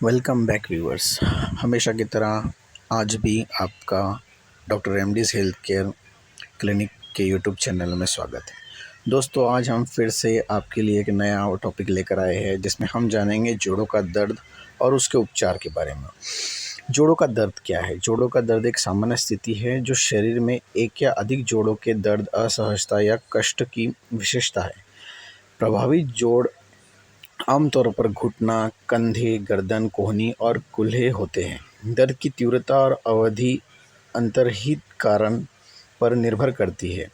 Welcome back viewers. हमेशा की तरह आज भी आपका डॉक्टर एमडीज़ हेल्थ केयर क्लिनिक के यूट्यूब चैनल में स्वागत है। दोस्तों, आज हम फिर से आपके लिए एक नया टॉपिक लेकर आए हैं जिसमें हम जानेंगे जोड़ों का दर्द और उसके उपचार के बारे में। जोड़ों का दर्द क्या है? जोड़ों का दर्द एक सामान्य स्थिति है जो शरीर में एक या अधिक जोड़ों के दर्द, असहजता या कष्ट की विशेषता है। प्रभावित जोड़ आमतौर पर घुटना, कंधे, गर्दन, कोहनी और कूल्हे होते हैं। दर्द की तीव्रता और अवधि अंतर्निहित कारण पर निर्भर करती है।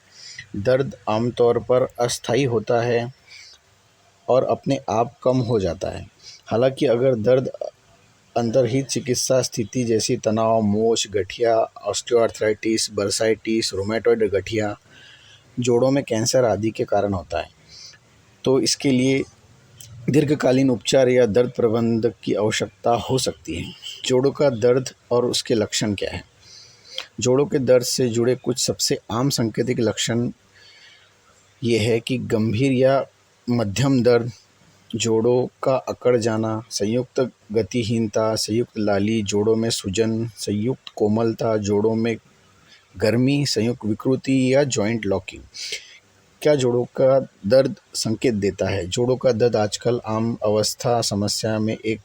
दर्द आमतौर पर अस्थायी होता है और अपने आप कम हो जाता है। हालांकि अगर दर्द अंतर्निहित चिकित्सा स्थिति जैसी तनाव, मोच, गठिया, ऑस्टियोआर्थराइटिस, बर्साइटिस, रुमेटॉइड गठिया, जोड़ों में कैंसर आदि के कारण होता है, तो इसके लिए दीर्घकालीन उपचार या दर्द प्रबंधन की आवश्यकता हो सकती है। जोड़ों का दर्द और उसके लक्षण क्या है? जोड़ों के दर्द से जुड़े कुछ सबसे आम सांकेतिक लक्षण ये है कि गंभीर या मध्यम दर्द, जोड़ों का अकड़ जाना, संयुक्त गतिहीनता, संयुक्त लाली, जोड़ों में सूजन, संयुक्त कोमलता, जोड़ों में गर्मी, संयुक्त विकृति या जॉइंट लॉकिंग। क्या जोड़ों का दर्द संकेत देता है? जोड़ों का दर्द आजकल आम अवस्था समस्या में एक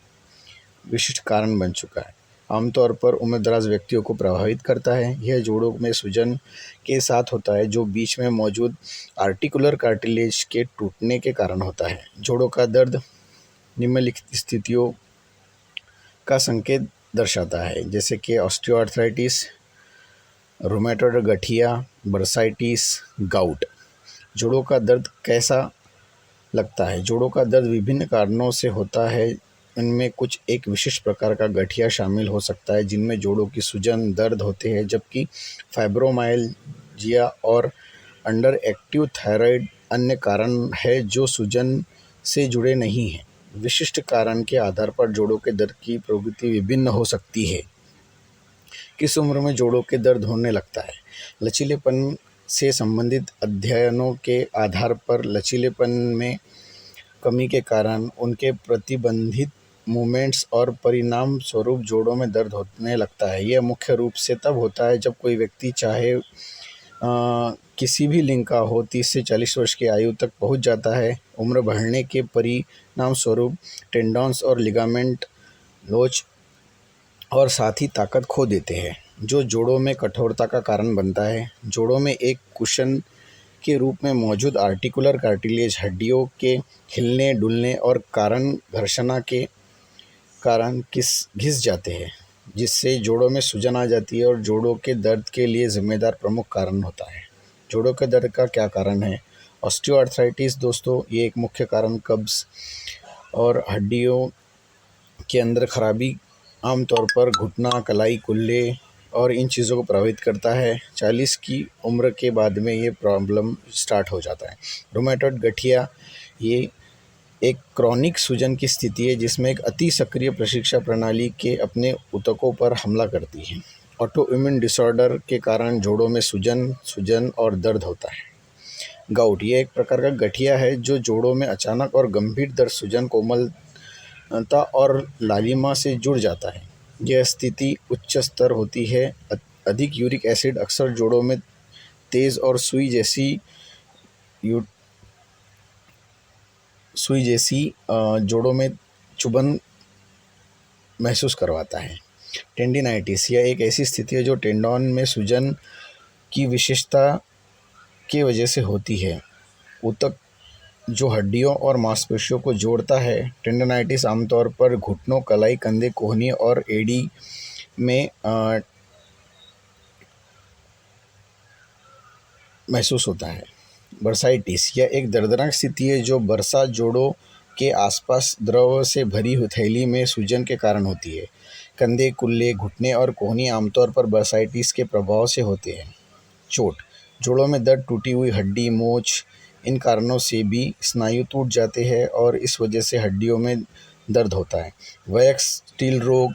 विशिष्ट कारण बन चुका है। आमतौर पर उम्रदराज व्यक्तियों को प्रभावित करता है। यह जोड़ों में सूजन के साथ होता है जो बीच में मौजूद आर्टिकुलर कार्टिलेज के टूटने के कारण होता है। जोड़ों का दर्द निम्नलिखित स्थितियों का संकेत दर्शाता है, जैसे कि ऑस्टियोआर्थराइटिस, रुमेटॉइड गठिया, बर्साइटिस, गाउट। जोड़ों का दर्द कैसा लगता है? जोड़ों का दर्द विभिन्न कारणों से होता है। इनमें कुछ एक विशिष्ट प्रकार का गठिया शामिल हो सकता है जिनमें जोड़ों की सूजन, दर्द होते हैं, जबकि फाइब्रोमाइल्जिया और अंडर एक्टिव थायराइड अन्य कारण है जो सूजन से जुड़े नहीं हैं। विशिष्ट कारण के आधार पर जोड़ों के दर्द की प्रवृत्ति विभिन्न हो सकती है। किस उम्र में जोड़ों के दर्द होने लगता है? लचीलेपन से संबंधित अध्ययनों के आधार पर लचीलेपन में कमी के कारण उनके प्रतिबंधित मूवमेंट्स और परिणाम स्वरूप जोड़ों में दर्द होने लगता है। यह मुख्य रूप से तब होता है जब कोई व्यक्ति चाहे किसी भी लिंग का हो 30 से 40 वर्ष की आयु तक पहुंच जाता है। उम्र बढ़ने के परिणाम स्वरूप टेंडॉन्स और लिगामेंट लोच और साथ ही ताकत खो देते हैं, जो जोड़ों में कठोरता का कारण बनता है। जोड़ों में एक कुशन के रूप में मौजूद आर्टिकुलर कार्टिलेज हड्डियों के हिलने डुलने और कारण घर्षणा के कारण घिस जाते हैं, जिससे जोड़ों में सूजन आ जाती है और जोड़ों के दर्द के लिए जिम्मेदार प्रमुख कारण होता है। जोड़ों के दर्द का क्या कारण है? ऑस्टियोआर्थराइटिस दोस्तों, ये एक मुख्य कारण कब्ज और हड्डियों के अंदर खराबी, आमतौर पर घुटना, कलाई, कूल्हे और इन चीज़ों को प्रभावित करता है। 40 की उम्र के बाद में ये प्रॉब्लम स्टार्ट हो जाता है। रुमेटॉइड गठिया, ये एक क्रॉनिक सूजन की स्थिति है जिसमें एक अति सक्रिय प्रशिक्षा प्रणाली के अपने ऊतकों पर हमला करती है। ऑटो इम्यून डिसऑर्डर के कारण जोड़ों में सूजन और दर्द होता है। गाउट, ये एक प्रकार का गठिया है जो जोड़ों में अचानक और गंभीर दर्द, सूजन, कोमलता और लालिमा से जुड़ जाता है। यह स्थिति उच्च स्तर होती है। अधिक यूरिक एसिड अक्सर जोड़ों में तेज और सुई जैसी जोड़ों में चुभन महसूस करवाता है। टेंडिनाइटिस, यह एक ऐसी स्थिति है जो टेंडॉन में सूजन की विशेषता की वजह से होती है। ऊतक जो हड्डियों और मांसपेशियों को जोड़ता है। टेंडिनाइटिस आमतौर पर घुटनों, कलाई, कंधे, कोहनी और एड़ी में महसूस होता है। बर्साइटिस, यह एक दर्दनाक स्थिति है जो बर्सा जोड़ों के आसपास द्रव से भरी हुई थैली में सूजन के कारण होती है। कंधे, कूल्हे, घुटने और कोहनी आमतौर पर बर्साइटिस के प्रभाव से होते हैं। चोट, जोड़ों में दर्द, टूटी हुई हड्डी, मोच, इन कारणों से भी स्नायु टूट जाते हैं और इस वजह से हड्डियों में दर्द होता है। वैक्स स्टील रोग,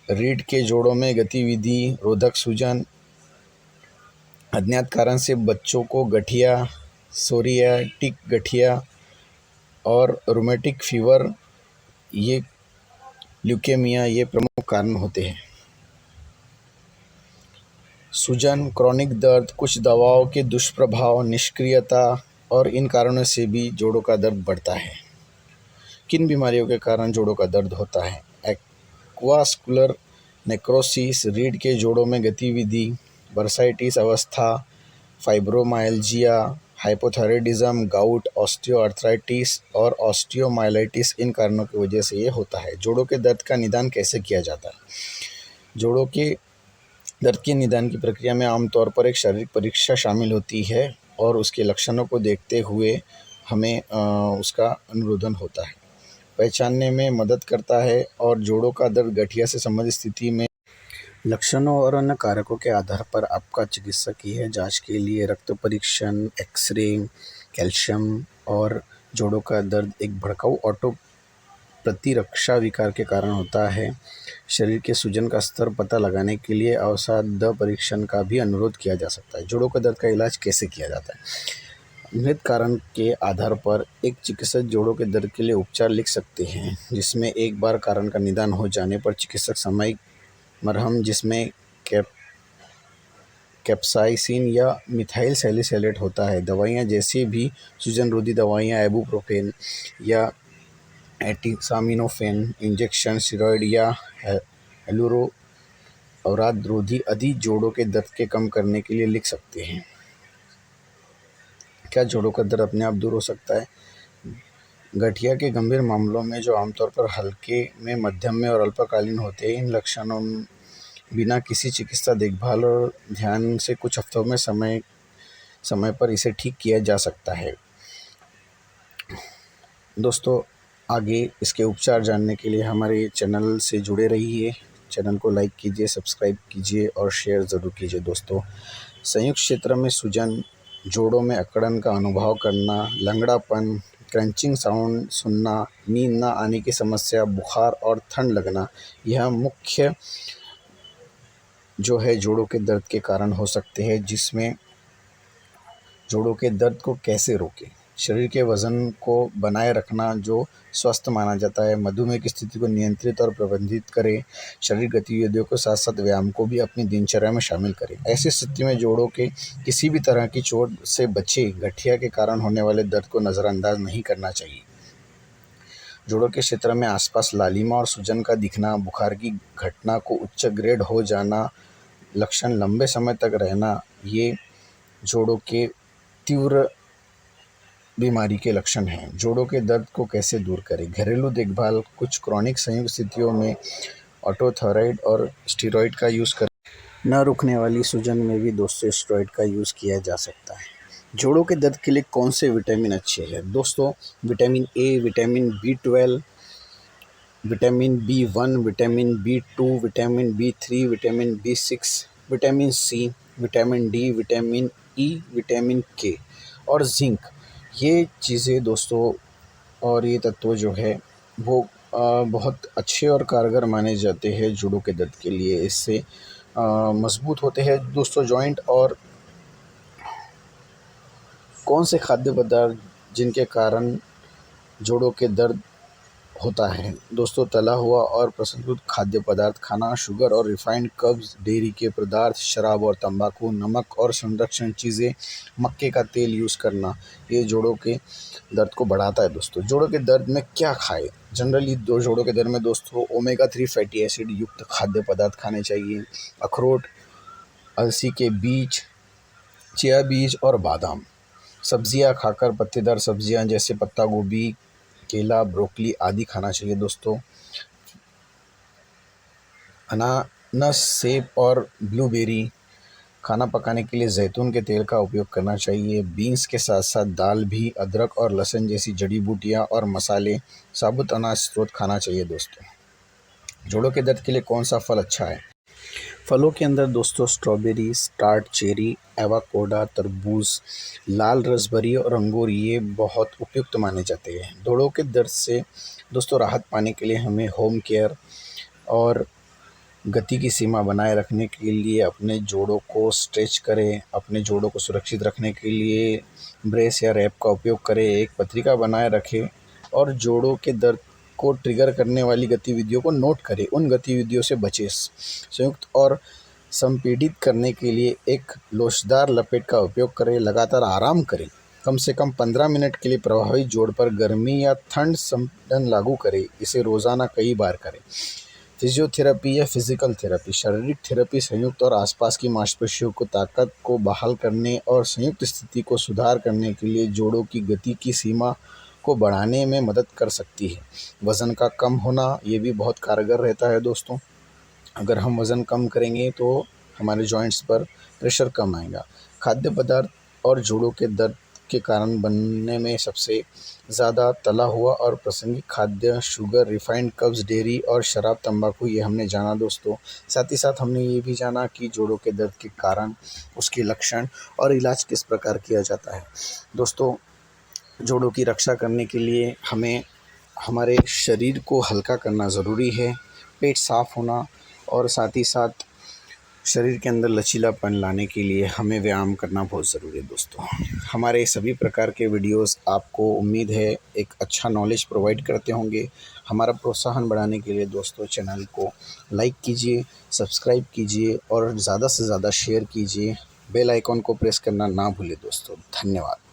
रीढ़ के जोड़ों में गतिविधि रोधक सूजन, अज्ञात कारण से बच्चों को गठिया, सोरियाटिक गठिया और रूमेटिक फीवर, ये ल्यूकेमिया ये प्रमुख कारण होते हैं। सूजन, क्रॉनिक दर्द, कुछ दवाओं के दुष्प्रभाव, निष्क्रियता और इन कारणों से भी जोड़ों का दर्द बढ़ता है। किन बीमारियों के कारण जोड़ों का दर्द होता है? एक्वास्कुलर नेक्रोसिस, रीढ़ के जोड़ों में गतिविधि, बर्साइटिस अवस्था, फाइब्रोमाइल्जिया, हाइपोथायराइडिज्म, गाउट, ऑस्टियोआर्थराइटिस और ऑस्टियोमाइलाइटिस इन कारणों की वजह से ये होता है। जोड़ों के दर्द का निदान कैसे किया जाता है? जोड़ों के दर्द के निदान की प्रक्रिया में आमतौर पर एक शारीरिक परीक्षा शामिल होती है और उसके लक्षणों को देखते हुए हमें उसका अनुरोधन होता है, पहचानने में मदद करता है और जोड़ों का दर्द गठिया से संबंधित स्थिति में लक्षणों और अन्य कारकों के आधार पर आपका चिकित्सकीय जांच के लिए रक्त परीक्षण, एक्सरे, कैल्शियम और जोड़ों का दर्द एक भड़काऊ ऑटो प्रतिरक्षा विकार के कारण होता है। शरीर के सूजन का स्तर पता लगाने के लिए अवसाद परीक्षण का भी अनुरोध किया जा सकता है। जोड़ों का दर्द का इलाज कैसे किया जाता है? मृत कारण के आधार पर एक चिकित्सक जोड़ों के दर्द के लिए उपचार लिख सकते हैं, जिसमें एक बार कारण का निदान हो जाने पर चिकित्सक सामयिक मरहम जिसमें कैप्साइसिन या मिथाइल सैलिसैलेट होता है, दवाइयाँ जैसे भी सूजन रोधी दवाइयाँ, इबुप्रोफेन या एसिटामिनोफेन इंजेक्शन, स्टेरॉयड या अवराध रोधी आदि जोड़ों के दर्द के कम करने के लिए लिख सकते हैं। क्या जोड़ों का दर्द अपने आप दूर हो सकता है? गठिया के गंभीर मामलों में, जो आमतौर पर हल्के में, मध्यम में और अल्पकालीन होते हैं, इन लक्षणों बिना किसी चिकित्सा देखभाल और ध्यान से कुछ हफ्तों में समय पर इसे ठीक किया जा सकता है। दोस्तों, आगे इसके उपचार जानने के लिए हमारे चैनल से जुड़े रहिए। चैनल को लाइक कीजिए, सब्सक्राइब कीजिए और शेयर ज़रूर कीजिए। दोस्तों, संयुक्त क्षेत्र में सूजन, जोड़ों में अकड़न का अनुभव करना, लंगड़ापन, क्रंचिंग साउंड सुनना, नींद न आने की समस्या, बुखार और ठंड लगना, यह मुख्य जो है जोड़ों के दर्द के कारण हो सकते हैं। जिसमें जोड़ों के दर्द को कैसे रोकें? शरीर के वज़न को बनाए रखना जो स्वस्थ माना जाता है, मधुमेह की स्थिति को नियंत्रित और प्रबंधित करें, शारीरिक गतिविधियों के साथ साथ व्यायाम को भी अपनी दिनचर्या में शामिल करें। ऐसी स्थिति में जोड़ों के किसी भी तरह की चोट से बचें। गठिया के कारण होने वाले दर्द को नज़रअंदाज नहीं करना चाहिए। जोड़ों के क्षेत्र में आसपास लालिमा और सूजन का दिखना, बुखार की घटना को उच्च ग्रेड हो जाना, लक्षण लंबे समय तक रहना, ये जोड़ों के तीव्र बीमारी के लक्षण हैं। जोड़ों के दर्द को कैसे दूर करें? घरेलू देखभाल, कुछ क्रॉनिक संयुक्त स्थितियों में ऑटोथायराइड और स्टेरॉयड का यूज़ करें। न रुकने वाली सूजन में भी दोस्तों स्टेरॉयड का यूज़ किया जा सकता है। जोड़ों के दर्द के लिए कौन से विटामिन अच्छे हैं? दोस्तों, vitamin A, vitamin B12, vitamin B1, vitamin B2, vitamin B3, vitamin B6, vitamin C, vitamin D, vitamin E, vitamin K और जिंक, ये चीज़ें दोस्तों और ये तत्व जो है वो बहुत अच्छे और कारगर माने जाते हैं जोड़ों के दर्द के लिए। इससे मजबूत होते हैं दोस्तों जॉइंट। और कौन से खाद्य पदार्थ जिनके कारण जोड़ों के दर्द होता है? दोस्तों, तला हुआ और प्रसंस्कृत खाद्य पदार्थ खाना, शुगर और रिफाइंड कब्ज़, डेयरी के पदार्थ, शराब और तंबाकू, नमक और संरक्षण चीज़ें, मक्के का तेल यूज़ करना, ये जोड़ों के दर्द को बढ़ाता है। दोस्तों, जोड़ों के दर्द में क्या खाएं? जनरली जोड़ों के दर्द में दोस्तों ओमेगा 3 फैटी एसिड युक्त खाद्य पदार्थ खाने चाहिए। अखरोट, अलसी के बीज, चिया बीज और बादाम। सब्जियां खाकर, पत्तेदार सब्जियां जैसे पत्ता गोभी, केला, ब्रोकली आदि खाना चाहिए। दोस्तों, अनानास, सेब और ब्लूबेरी। खाना पकाने के लिए जैतून के तेल का उपयोग करना चाहिए। बीन्स के साथ साथ दाल भी, अदरक और लहसुन जैसी जड़ी बूटियां और मसाले, साबुत अनाज स्रोत खाना चाहिए। दोस्तों, जोड़ों के दर्द के लिए कौन सा फल अच्छा है? फलों के अंदर दोस्तों स्ट्रॉबेरी, स्टार्ट चेरी, एवोकाडो, तरबूज, लाल रसबेरी और अंगूर ये बहुत उपयुक्त माने जाते हैं। जोड़ों के दर्द से दोस्तों राहत पाने के लिए हमें होम केयर और गति की सीमा बनाए रखने के लिए अपने जोड़ों को स्ट्रेच करें। अपने जोड़ों को सुरक्षित रखने के लिए ब्रेस या रैप का उपयोग करें। एक पत्रिका बनाए रखें और जोड़ों के दर्द को ट्रिगर करने वाली गतिविधियों को नोट करें, उन गतिविधियों से बचें। संयुक्त और संपीड़ित करने के लिए एक लोचदार लपेट का उपयोग करें। लगातार आराम करें, कम से कम 15 मिनट के लिए प्रभावित जोड़ पर गर्मी या ठंड संपीड़न लागू करें। इसे रोज़ाना कई बार करें। फिजियोथेरेपी या फिजिकल थेरेपी, शारीरिक थेरेपी संयुक्त और आसपास की मांसपेशियों को ताकत को बहाल करने और संयुक्त स्थिति को सुधार करने के लिए जोड़ों की गति की सीमा को बढ़ाने में मदद कर सकती है। वज़न का कम होना ये भी बहुत कारगर रहता है दोस्तों। अगर हम वज़न कम करेंगे तो हमारे जॉइंट्स पर प्रेशर कम आएगा। खाद्य पदार्थ और जोड़ों के दर्द के कारण बनने में सबसे ज़्यादा तला हुआ और प्रासंगिक खाद्य, शुगर, रिफाइंड, कब्ज़, डेयरी और शराब, तंबाकू, ये हमने जाना दोस्तों। साथ ही साथ हमने ये भी जाना कि जोड़ों के दर्द के कारण, उसके लक्षण और इलाज किस प्रकार किया जाता है। दोस्तों, जोड़ों की रक्षा करने के लिए हमें हमारे शरीर को हल्का करना ज़रूरी है, पेट साफ़ होना और साथ ही साथ शरीर के अंदर लचीलापन लाने के लिए हमें व्यायाम करना बहुत ज़रूरी है दोस्तों। हमारे सभी प्रकार के वीडियोस आपको उम्मीद है एक अच्छा नॉलेज प्रोवाइड करते होंगे। हमारा प्रोत्साहन बढ़ाने के लिए दोस्तों चैनल को लाइक कीजिए, सब्सक्राइब कीजिए और ज़्यादा से ज़्यादा शेयर कीजिए। बेल आइकॉन को प्रेस करना ना भूलें दोस्तों। धन्यवाद।